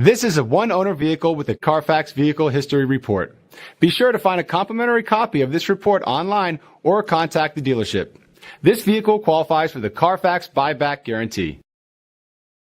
This is a one-owner vehicle with a Carfax Vehicle History Report. Be sure to find a complimentary copy of this report online or contact the dealership. This vehicle qualifies for the Carfax Buyback Guarantee.